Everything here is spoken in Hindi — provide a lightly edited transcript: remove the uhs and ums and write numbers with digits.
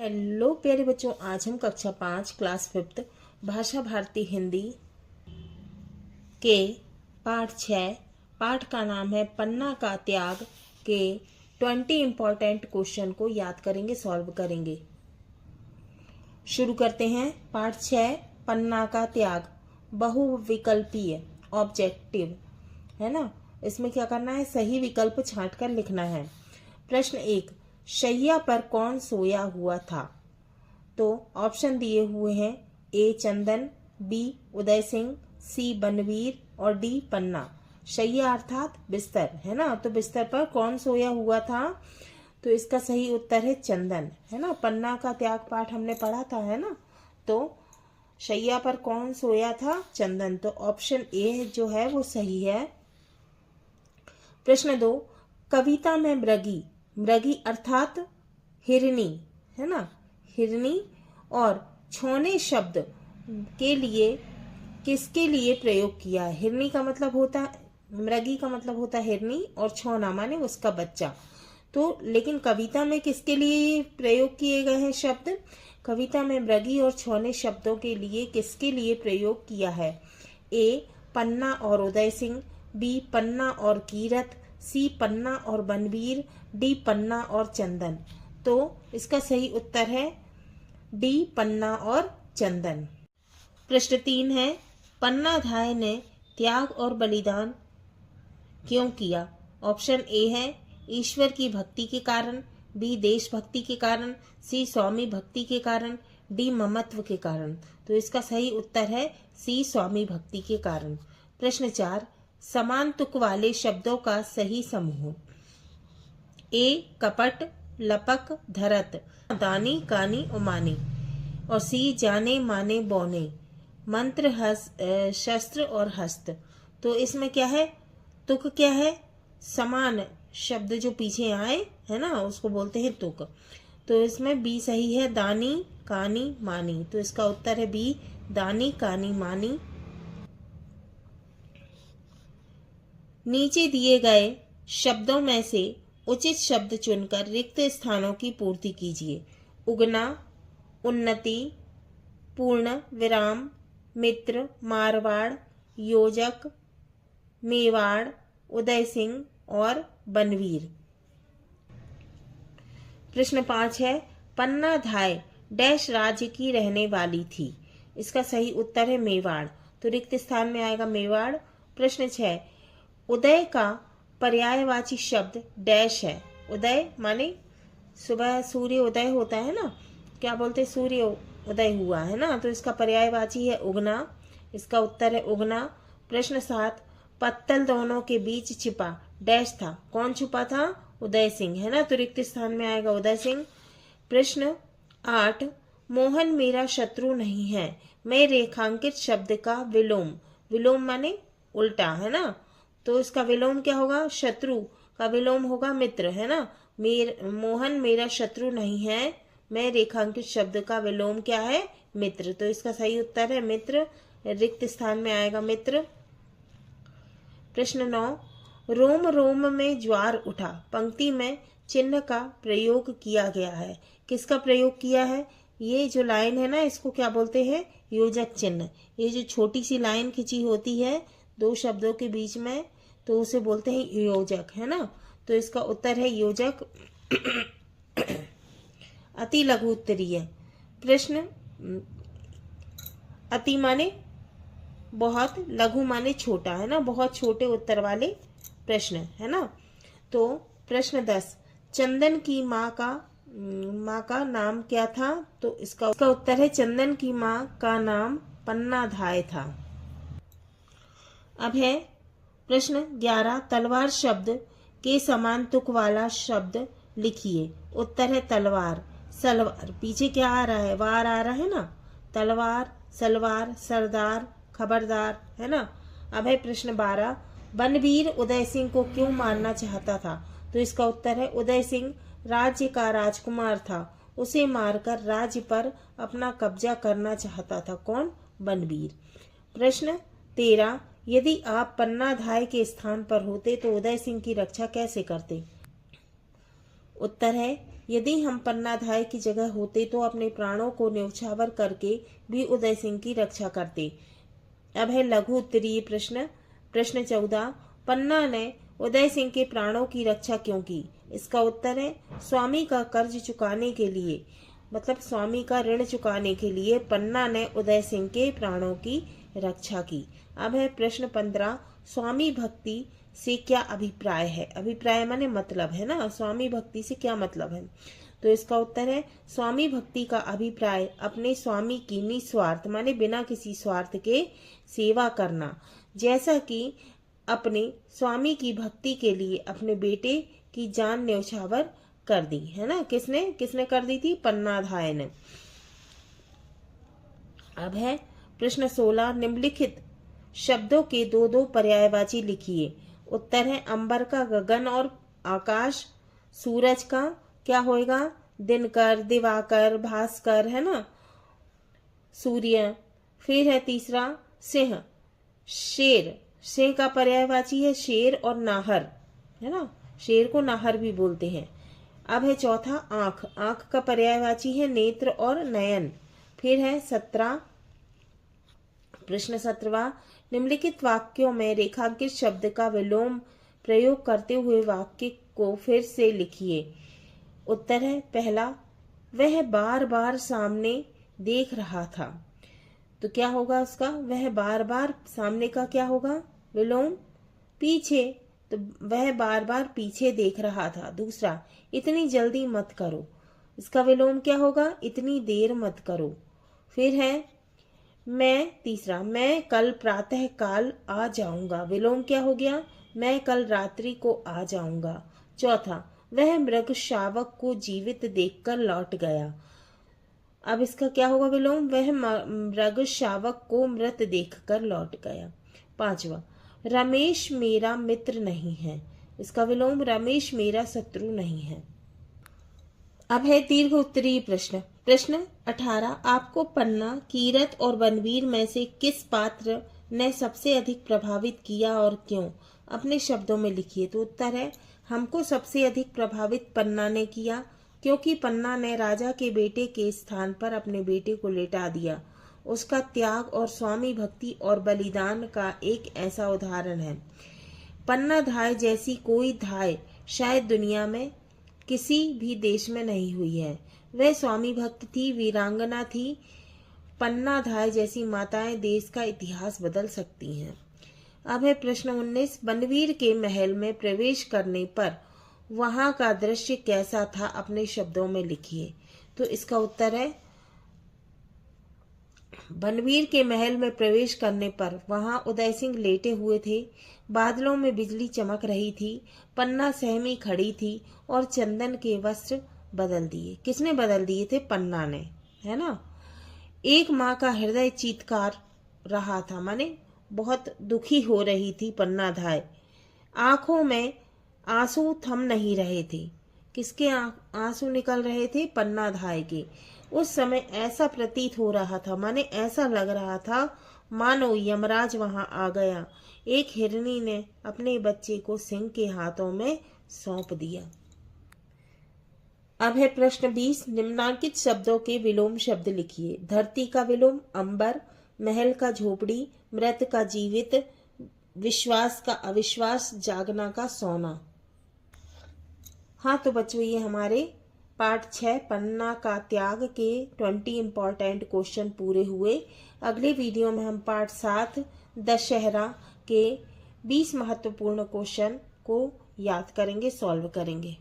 हेलो प्यारे बच्चों, आज हम कक्षा 5 क्लास 5 भाषा भारती हिंदी के पाठ 6 पाठ का नाम है पन्ना का त्याग के 20 इम्पोर्टेंट क्वेश्चन को याद करेंगे, सॉल्व करेंगे। शुरू करते हैं। पाठ 6 पन्ना का त्याग बहुविकल्पीय ऑब्जेक्टिव है ना। इसमें क्या करना है, सही विकल्प छांटकर लिखना है। प्रश्न 1, शैया पर कौन सोया हुआ था? तो ऑप्शन दिए हुए हैं, ए चंदन, बी उदय सिंह, सी बनवीर और डी पन्ना। शैया अर्थात बिस्तर है ना, तो बिस्तर पर कौन सोया हुआ था? तो इसका सही उत्तर है चंदन है ना। पन्ना का त्याग पाठ हमने पढ़ा था है ना। तो शैया पर कौन सोया था? चंदन। तो ऑप्शन ए जो है वो सही है। प्रश्न 2, कविता में मृगी, मृगी अर्थात हिरनी है ना, हिरनी और छौने शब्द के लिए किसके लिए प्रयोग किया है? हिरनी का मतलब होता है, मृगी का मतलब होता है हिरनी और छौना माने उसका बच्चा। तो लेकिन कविता में किसके लिए प्रयोग किए गए हैं शब्द? कविता में मृगी और छौने शब्दों के लिए किसके लिए प्रयोग किया है? ए पन्ना और उदय सिंह, बी पन्ना और कीरत, सी पन्ना और बनवीर, डी पन्ना और चंदन। तो इसका सही उत्तर है डी पन्ना और चंदन। प्रश्न 3 है, पन्नाधाय ने त्याग और बलिदान क्यों किया? ऑप्शन ए है ईश्वर की भक्ति के कारण, बी देशभक्ति के कारण, सी स्वामी भक्ति के कारण, डी ममत्व के कारण। तो इसका सही उत्तर है सी स्वामी भक्ति के कारण। प्रश्न 4, समान तुक वाले शब्दों का सही समूह। ए कपट, लपक, धरत, दानी, कानी, उमानी और सी जाने माने बौने, मंत्र, शस्त्र और हस्त। तो इसमें क्या है, तुक क्या है? समान शब्द जो पीछे आए है ना उसको बोलते हैं तुक। तो इसमें बी सही है, दानी, कानी, मानी। तो इसका उत्तर है बी दानी, कानी, मानी। नीचे दिए गए शब्दों में से उचित शब्द चुनकर रिक्त स्थानों की पूर्ति कीजिए। उगना, उन्नति, पूर्ण विराम, मित्र, मारवाड़, योजक, मेवाड़, उदय सिंह और बनवीर। प्रश्न 5 है, पन्नाधाय डैश राज्य की रहने वाली थी। इसका सही उत्तर है मेवाड़। तो रिक्त स्थान में आएगा मेवाड़। प्रश्न 6, उदय का पर्यायवाची शब्द डैश है। उदय माने सुबह सूर्य उदय होता है ना, क्या बोलते हैं, सूर्य उदय हुआ है ना, तो इसका पर्यायवाची है उगना। इसका उत्तर है उगना। प्रश्न 7, पत्तल दोनों के बीच छिपा डैश था। कौन छुपा था? उदय सिंह है ना, तो रिक्त स्थान में आएगा उदय सिंह। प्रश्न 8, मोहन मेरा शत्रु नहीं है, मैं रेखांकित शब्द का विलोम, विलोम माने उल्टा है ना, तो इसका विलोम क्या होगा? शत्रु का विलोम होगा मित्र है ना। मोहन मेरा शत्रु नहीं है, मैं रेखांकित शब्द का विलोम क्या है? मित्र। तो इसका सही उत्तर है मित्र, रिक्त स्थान में आएगा मित्र। प्रश्न 9, रोम रोम में ज्वार उठा पंक्ति में चिन्ह का प्रयोग किया गया है। किसका प्रयोग किया है? ये जो लाइन है ना इसको क्या बोलते हैं? योजक चिन्ह। ये जो छोटी सी लाइन खिंची होती है दो शब्दों के बीच में, तो उसे बोलते हैं योजक है ना। तो इसका उत्तर है योजक। अति लघु उत्तरीय प्रश्न, अति माने बहुत, लघु माने छोटा है ना, बहुत छोटे उत्तर वाले प्रश्न है ना। तो प्रश्न 10, चंदन की माँ का नाम क्या था? तो इसका उत्तर है चंदन की माँ का नाम पन्नाधाय था। अब है प्रश्न 11, तलवार शब्द के समान तुक वाला शब्द लिखिए। उत्तर है तलवार, सलवार। पीछे क्या आ रहा है? वार आ रहा है ना। तलवार, सलवार, सरदार, खबरदार है ना। अब है प्रश्न 12, बनवीर उदय सिंह को क्यों मारना चाहता था? तो इसका उत्तर है उदय सिंह राज्य का राजकुमार था, उसे मारकर राज्य पर अपना कब्जा करना चाहता था। कौन? बनवीर। प्रश्न 13, यदि आप पन्नाधाय के स्थान पर होते तो उदय सिंह की रक्षा कैसे करते? उत्तर है यदि हम पन्नाधाय की जगह होते तो अपने प्राणों को न्यौछावर करके भी उदय सिंह की रक्षा करते। अब है लघु उत्तरीय प्रश्न। प्रश्न 14, पन्ना ने उदय सिंह के प्राणों की रक्षा क्यों की? इसका उत्तर है स्वामी का कर्ज चुकाने के लिए, मतलब स्वामी का ऋण चुकाने के लिए पन्ना ने उदय सिंह के प्राणों की रक्षा की। अब है प्रश्न 15, स्वामी भक्ति से क्या अभिप्राय है? अभिप्राय माने मतलब है ना, स्वामी भक्ति से क्या मतलब है? तो इसका उत्तर है स्वामी भक्ति का अभिप्राय अपने स्वामी की निस्वार्थ माने बिना किसी स्वार्थ के सेवा करना, जैसा कि अपने स्वामी की भक्ति के लिए अपने बेटे की जान न्यौछावर कर दी है ना। किसने किसने कर दी थी? पन्नाधाय ने। अब है प्रश्न 16, निम्नलिखित शब्दों के दो दो पर्यायवाची लिखिए। उत्तर है अंबर का गगन और आकाश, सूरज का क्या होएगा? दिनकर, दिवाकर, भास्कर है ना, सूर्य। फिर है तीसरा सिंह, शेर, सिंह का पर्यायवाची है शेर और नाहर है ना, शेर को नाहर भी बोलते हैं। अब है चौथा आंख, आंख का पर्यायवाची है नेत्र और नयन। फिर है 17, प्रश्न 17, निम्नलिखित वाक्यों में रेखांकित शब्द का विलोम प्रयोग करते हुए वाक्य को फिर से लिखिए। उत्तर है पहला, वह बार बार सामने देख रहा था। तो क्या होगा उसका? वह बार बार, सामने का क्या होगा? विलोम। पीछे, तो वह बार बार पीछे देख रहा था। दूसरा, इतनी जल्दी मत करो, इसका विलोम क्या होगा? इतनी देर मत करो। फिर है मैं, तीसरा, मैं कल प्रातः काल आ जाऊंगा, विलोम क्या हो गया? मैं कल रात्रि को आ जाऊंगा। चौथा, वह मृग शावक को जीवित देखकर लौट गया। अब इसका क्या होगा विलोम? वह मृग शावक को मृत देखकर लौट गया। पांचवा, रमेश मेरा मित्र नहीं है, इसका विलोम रमेश मेरा शत्रु नहीं है। अब है दीर्घ उत्तरीय प्रश्न। प्रश्न 18, आपको पन्ना, कीरत और बनवीर में से किस पात्र ने सबसे अधिक प्रभावित किया और क्यों? अपने शब्दों में लिखिए। तो उत्तर है हमको सबसे अधिक प्रभावित पन्ना ने किया, क्योंकि पन्ना ने राजा के बेटे के स्थान पर अपने बेटे को लेटा दिया। उसका त्याग और स्वामी भक्ति और बलिदान का एक ऐसा उदाहरण है। पन्नाधाय जैसी कोई धाय शायद दुनिया में किसी भी देश में नहीं हुई है। वह स्वामी भक्त थी, वीरांगना थी। पन्नाधाय जैसी माताएं देश का इतिहास बदल सकती हैं। अब है प्रश्न 19, बनवीर के महल में प्रवेश करने पर वहां का दृश्य कैसा था? अपने शब्दों में लिखिए। तो इसका उत्तर है बनवीर के महल में प्रवेश करने पर वहां उदय सिंह लेटे हुए थे, बादलों में बिजली चमक रही थी, पन्ना सहमी खड़ी थी और चंदन के वस्त्र बदल दिए। किसने बदल दिए थे? पन्ना ने, है ना। एक माँ का हृदय चीत्कार रहा था, माने बहुत दुखी हो रही थी पन्नाधाय। आंखों में आंसू थम नहीं रहे थे। किसके आंसू निकल रहे थे? पन्नाधाय के। उस समय ऐसा प्रतीत हो रहा था, माने ऐसा लग रहा था मानो यमराज वहां आ गया। एक हिरनी ने अपने बच्चे को सिंह के हाथों में सौंप दिया। अब है प्रश्न 20, निम्नांकित शब्दों के विलोम शब्द लिखिए। धरती का विलोम अंबर, महल का झोपड़ी, मृत का जीवित, विश्वास का अविश्वास, जागना का सोना। हाँ तो बच्चों, ये हमारे पार्ट 6 पन्ना का त्याग के 20 इम्पोर्टेंट क्वेश्चन पूरे हुए। अगले वीडियो में हम पार्ट 7 दशहरा के 20 महत्वपूर्ण क्वेश्चन को याद करेंगे, सॉल्व करेंगे।